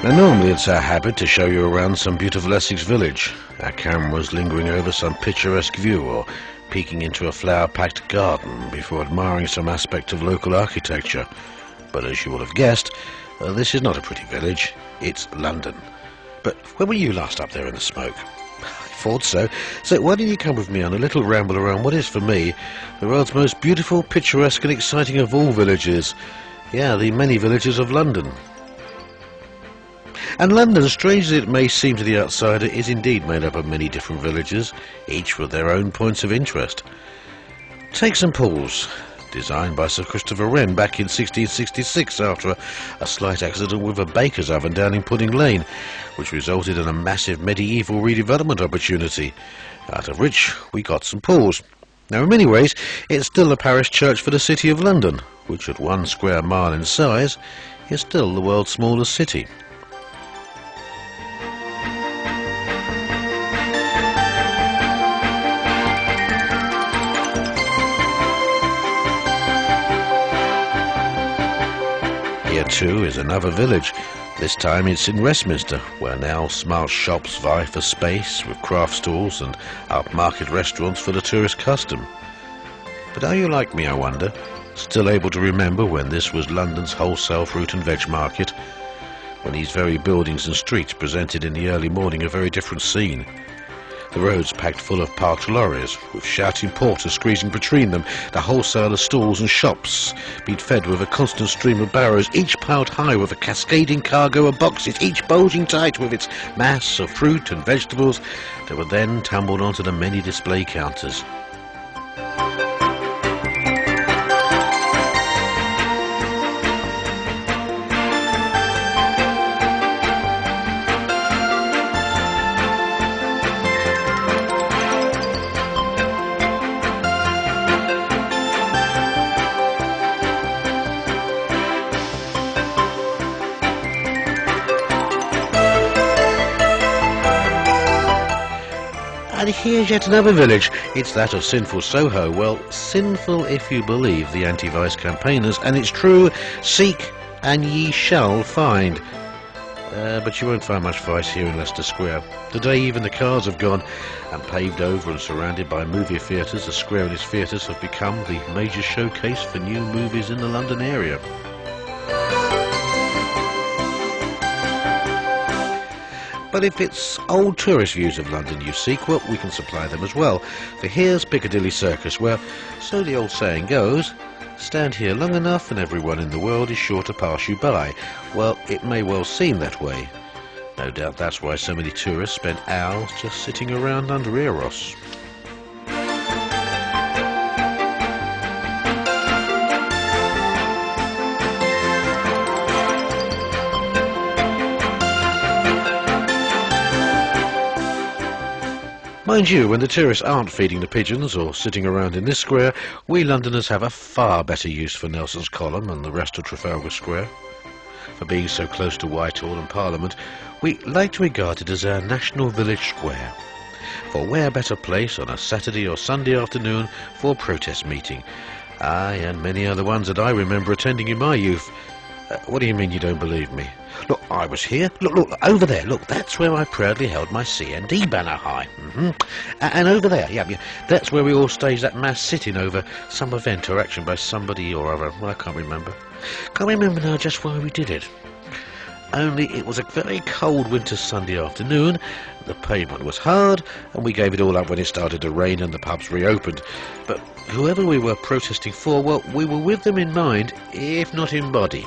Now normally it's our habit to show you around some beautiful Essex village, our cameras lingering over some picturesque view or peeking into a flower-packed garden before admiring some aspect of local architecture. But as you will have guessed, this is not a pretty village, it's London. But when were you last up there in the smoke? I thought so. So why don't you come with me on a little ramble around what is, for me, the world's most beautiful, picturesque and exciting of all villages. Yeah, the many villages of London. And London, strange as it may seem to the outsider, is indeed made up of many different villages, each with their own points of interest. Take St Paul's, designed by Sir Christopher Wren back in 1666 after a slight accident with a baker's oven down in Pudding Lane, which resulted in a massive medieval redevelopment opportunity, out of which we got St Paul's. Now in many ways it's still a parish church for the City of London, which at 1 square mile in size is still the world's smallest city. Here too is another village. This time it's in Westminster, where now smart shops vie for space with craft stalls and upmarket restaurants for the tourist custom. But are you like me, I wonder, still able to remember when this was London's wholesale fruit and veg market, when these very buildings and streets presented in the early morning a very different scene? The roads packed full of parked lorries, with shouting porters squeezing between them, the wholesaler stalls and shops being fed with a constant stream of barrows, each piled high with a cascading cargo of boxes, each bulging tight with its mass of fruit and vegetables that were then tumbled onto the many display counters. And here's yet another village. It's that of sinful Soho. Well, sinful if you believe the anti-vice campaigners, and it's true, seek and ye shall find. But you won't find much vice here in Leicester Square. Today even the cars have gone, and paved over and surrounded by movie theatres, the square and its theatres have become the major showcase for new movies in the London area. But if it's old tourist views of London you seek, well, we can supply them as well. For here's Piccadilly Circus, where, so the old saying goes, stand here long enough and everyone in the world is sure to pass you by. Well, it may well seem that way. No doubt that's why so many tourists spend hours just sitting around under Eros. Mind you, when the tourists aren't feeding the pigeons or sitting around in this square, we Londoners have a far better use for Nelson's Column and the rest of Trafalgar Square. For being so close to Whitehall and Parliament, we like to regard it as our national village square. For where better place on a Saturday or Sunday afternoon for a protest meeting? Aye, and many other ones that I remember attending in my youth. What do you mean you don't believe me? Look, I was here. Look, over there. Look, that's where I proudly held my CND banner high. And over there, yeah, that's where we all staged that mass sitting over some event or action by somebody or other. I can't remember. Can't remember now just why we did it. Only it was a very cold winter Sunday afternoon, the pavement was hard, and we gave it all up when it started to rain and the pubs reopened. But whoever we were protesting for, well, we were with them in mind, if not in body.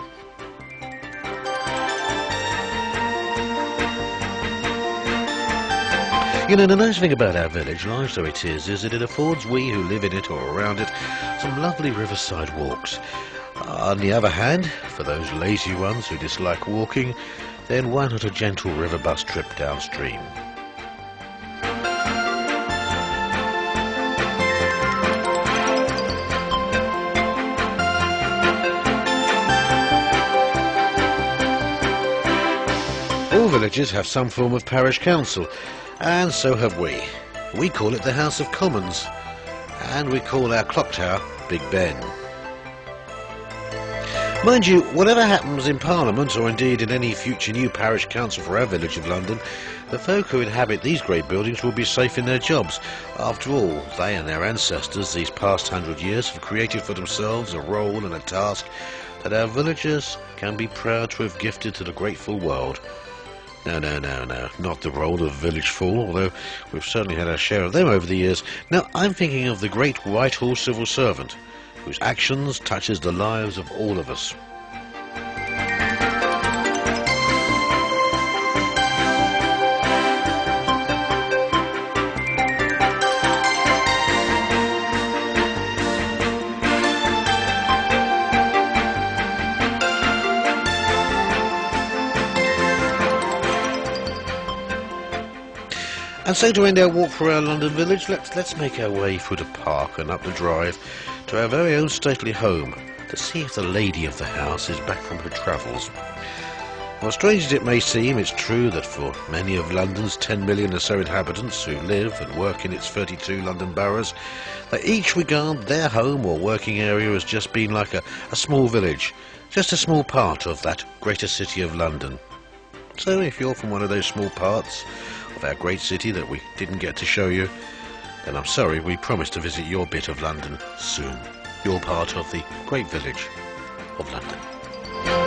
You know, the nice thing about our village, life though it is that it affords we who live in it or around it some lovely riverside walks. On the other hand, for those lazy ones who dislike walking, then why not a gentle river bus trip downstream? All villages have some form of parish council, and so have we. We call it the House of Commons, and we call our clock tower Big Ben. Mind you, whatever happens in Parliament, or indeed in any future new parish council for our village of London, the folk who inhabit these great buildings will be safe in their jobs. After all, they and their ancestors these past 100 years have created for themselves a role and a task that our villagers can be proud to have gifted to the grateful world. No, not the role of village fool, although we've certainly had our share of them over the years. No, I'm thinking of the great Whitehall civil servant, whose actions touches the lives of all of us. And so to end our walk through our London village, let's make our way through the park and up the drive to our very own stately home to see if the lady of the house is back from her travels. Well, strange as it may seem, it's true that for many of London's 10 million or so inhabitants who live and work in its 32 London boroughs, they each regard their home or working area as just being like a small village, just a small part of that greater city of London. So if you're from one of those small parts of our great city that we didn't get to show you, then I'm sorry, we promise to visit your bit of London soon. Your part of the great village of London.